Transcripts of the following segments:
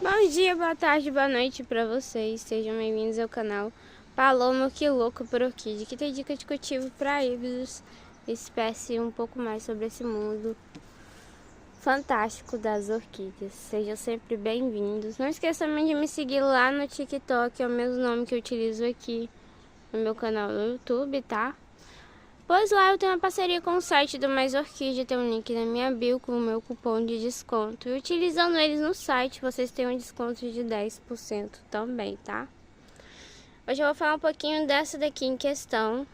Bom dia, boa tarde, boa noite pra vocês. Sejam bem-vindos ao canal Paloma Que Louca por Orquídea, que tem dica de cultivo para híbridos, espécie um pouco mais sobre esse mundo fantástico das orquídeas. Sejam sempre bem-vindos. Não esqueça também de me seguir lá no TikTok, é o mesmo nome que eu utilizo aqui no meu canal do YouTube, tá? Pois lá eu tenho uma parceria com o site do Mais Orquídea, tem um link na minha bio com o meu cupom de desconto. E utilizando eles no site, vocês têm um desconto de 10% também, tá? Hoje eu vou falar um pouquinho dessa daqui em questão.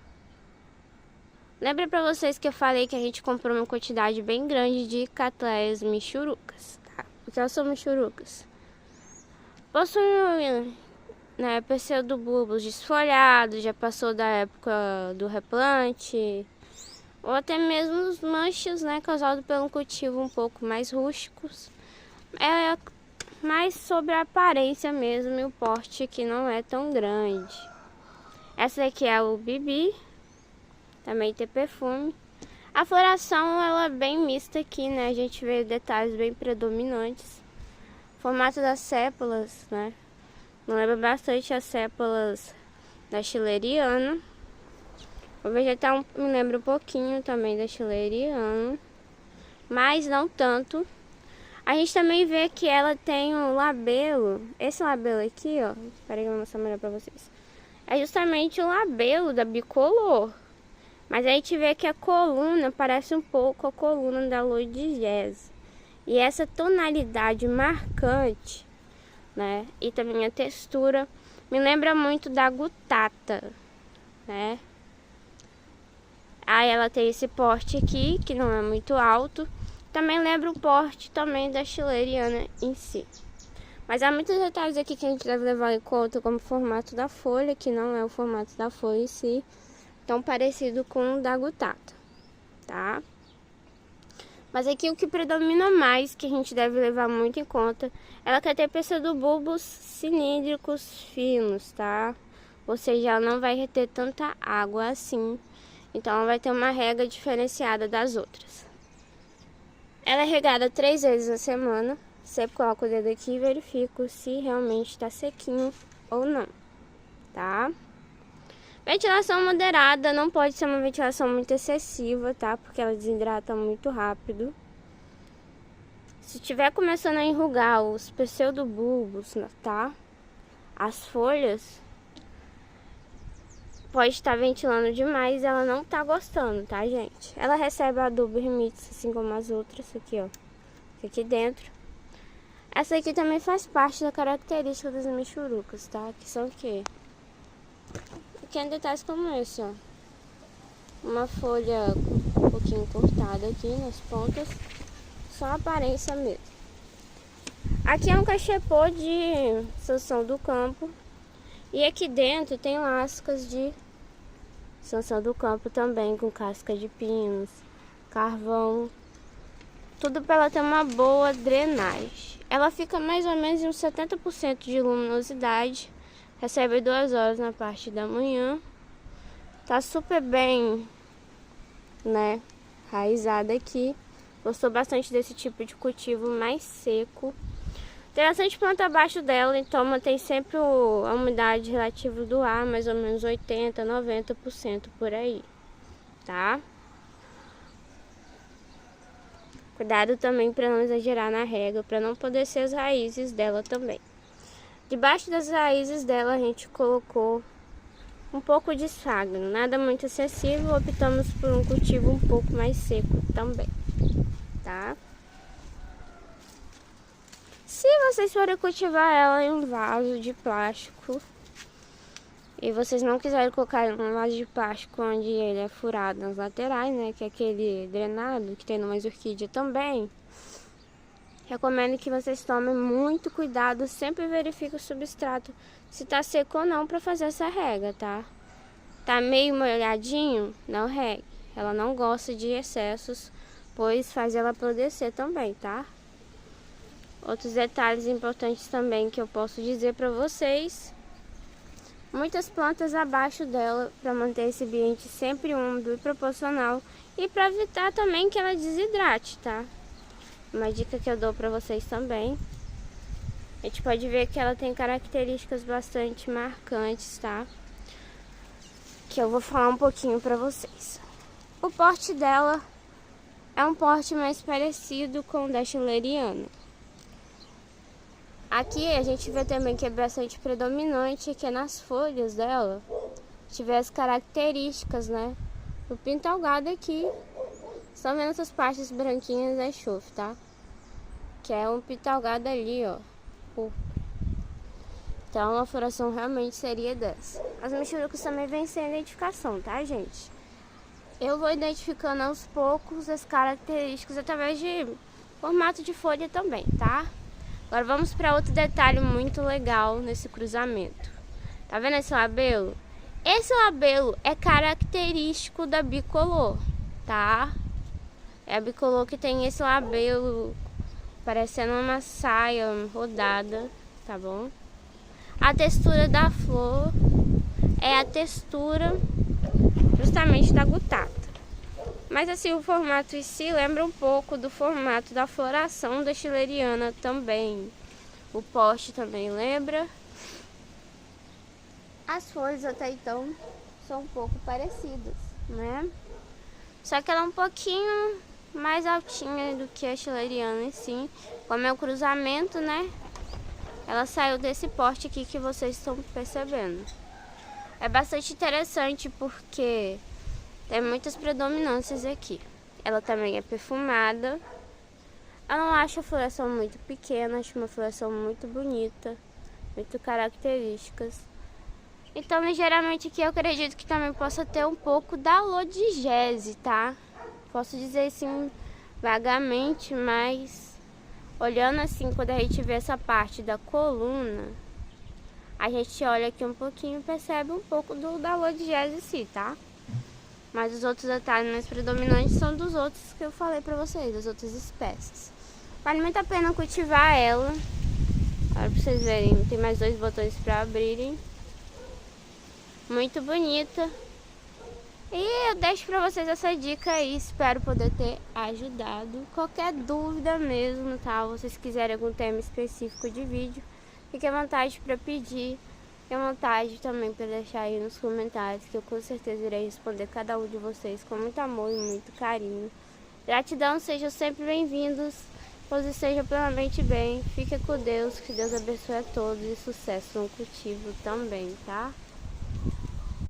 Lembra pra vocês que eu falei que a gente comprou uma quantidade bem grande de catleias michurucas, tá? Porque elas são michurucas. Possuem pseudobulbos desfolhados, já passou da época do replante, ou até mesmo os manchas, causados pelo cultivo um pouco mais rústicos. É mais sobre a aparência mesmo e o porte que não é tão grande. Essa aqui é o Bibi, também tem perfume. A floração ela é bem mista aqui, né? A gente vê detalhes bem predominantes. O formato das sépalas, não lembra bastante as sépalas da Schilleriana. O vegetal me lembra um pouquinho também da Schilleriana, mas não tanto. A gente também vê que ela tem um labelo. Esse labelo aqui, ó, espera que eu vou mostrar melhor pra vocês. É justamente o labelo da bicolor. Mas a gente vê que a coluna parece um pouco a coluna da Aloe de Jazz. E essa tonalidade marcante, e também a textura me lembra muito da Gutata, Aí ela tem esse porte aqui, que não é muito alto. Também lembra o porte também da Schilleriana em si. Mas há muitos detalhes aqui que a gente deve levar em conta, como o formato da folha, que não é o formato da folha em si, tão parecido com o da Gutata, tá? Mas aqui o que predomina mais, que a gente deve levar muito em conta, ela quer ter pseudobulbos cilíndricos finos, tá? Ou seja, ela não vai reter tanta água assim, então ela vai ter uma rega diferenciada das outras. Ela é regada 3 vezes na semana, sempre coloco o dedo aqui e verifico se realmente está sequinho ou não, tá? Ventilação moderada, não pode ser uma ventilação muito excessiva, tá? Porque ela desidrata muito rápido. Se tiver começando a enrugar os pseudobulbos, tá? As folhas, pode estar ventilando demais, ela não tá gostando, tá, gente? Ela recebe adubo Hermítis, assim como as outras, aqui, ó. Aqui dentro. Essa aqui também faz parte da característica das michurucas, tá? Que são o quê? Pequenos detalhes como esse, ó. Uma folha um pouquinho cortada aqui nas pontas. Só a aparência mesmo. Aqui é um cachepô de Sansão do Campo. E aqui dentro tem lascas de Sansão do Campo também, com casca de pinos, carvão. Tudo para ela ter uma boa drenagem. Ela fica mais ou menos em uns 70% de luminosidade. Recebe 2 horas na parte da manhã. Tá super bem, raizada aqui. Gostou bastante desse tipo de cultivo mais seco. Tem bastante planta abaixo dela, então mantém sempre a umidade relativa do ar, mais ou menos 80, 90% por aí, tá? Cuidado também para não exagerar na rega, para não apodrecer as raízes dela também. Debaixo das raízes dela a gente colocou um pouco de sagno, nada muito excessivo, optamos por um cultivo um pouco mais seco também, tá? Se vocês forem cultivar ela em um vaso de plástico e vocês não quiserem colocar em um vaso de plástico onde ele é furado nas laterais, que é aquele drenado que tem no Mais Orquídea também, recomendo que vocês tomem muito cuidado, sempre verifique o substrato se tá seco ou não para fazer essa rega, tá? Tá meio molhadinho, não regue. Ela não gosta de excessos, pois faz ela apodrecer também, tá? Outros detalhes importantes também que eu posso dizer para vocês. Muitas plantas abaixo dela para manter esse ambiente sempre úmido e proporcional e para evitar também que ela desidrate, tá? Uma dica que eu dou para vocês também. A gente pode ver que ela tem características bastante marcantes, tá? Que eu vou falar um pouquinho pra vocês. O porte dela é um porte mais parecido com o da Schilleriana. Aqui a gente vê também que é bastante predominante, que é nas folhas dela. A gente vê as características, né? O pintalgado aqui, só vendo essas partes branquinhas é chofre, tá? Que é um pintalgado ali, ó. Então a floração realmente seria dessa. As mexericas também vêm sem identificação, tá, gente? Eu vou identificando aos poucos as características através de formato de folha também, tá? Agora vamos para outro detalhe muito legal nesse cruzamento. Tá vendo esse labelo? Esse labelo é característico da bicolor, tá? É a bicolor que tem esse labelo parecendo uma saia rodada, tá bom? A textura da flor é a textura justamente da gutata. Mas assim, o formato em si lembra um pouco do formato da floração da Schilleriana também. O poste também lembra. As folhas até então são um pouco parecidas, né? Só que ela é um pouquinho mais altinha do que a Schilleriana em si. Como é o cruzamento, né? Ela saiu desse porte aqui que vocês estão percebendo. É bastante interessante porque tem muitas predominâncias aqui. Ela também é perfumada. Eu não acho a floração muito pequena, acho uma floração muito bonita, muito características. Então, ligeiramente aqui eu acredito que também possa ter um pouco da lodigese, tá? Posso dizer assim vagamente, mas olhando assim, quando a gente vê essa parte da coluna, a gente olha aqui um pouquinho e percebe um pouco da lodigese em si, tá? Mas os outros detalhes mais predominantes são dos outros que eu falei pra vocês, das outras espécies. Vale muito a pena cultivar ela. Agora pra vocês verem, tem mais 2 botões pra abrirem. Muito bonita. E eu deixo pra vocês essa dica aí, espero poder ter ajudado. Qualquer dúvida mesmo, tá? Ou vocês quiserem algum tema específico de vídeo, fique à vontade pra pedir. Fique à vontade também para deixar aí nos comentários, que eu com certeza irei responder cada um de vocês com muito amor e muito carinho. Gratidão, sejam sempre bem-vindos, pois estejam plenamente bem. Fiquem com Deus, que Deus abençoe a todos e sucesso no cultivo também, tá?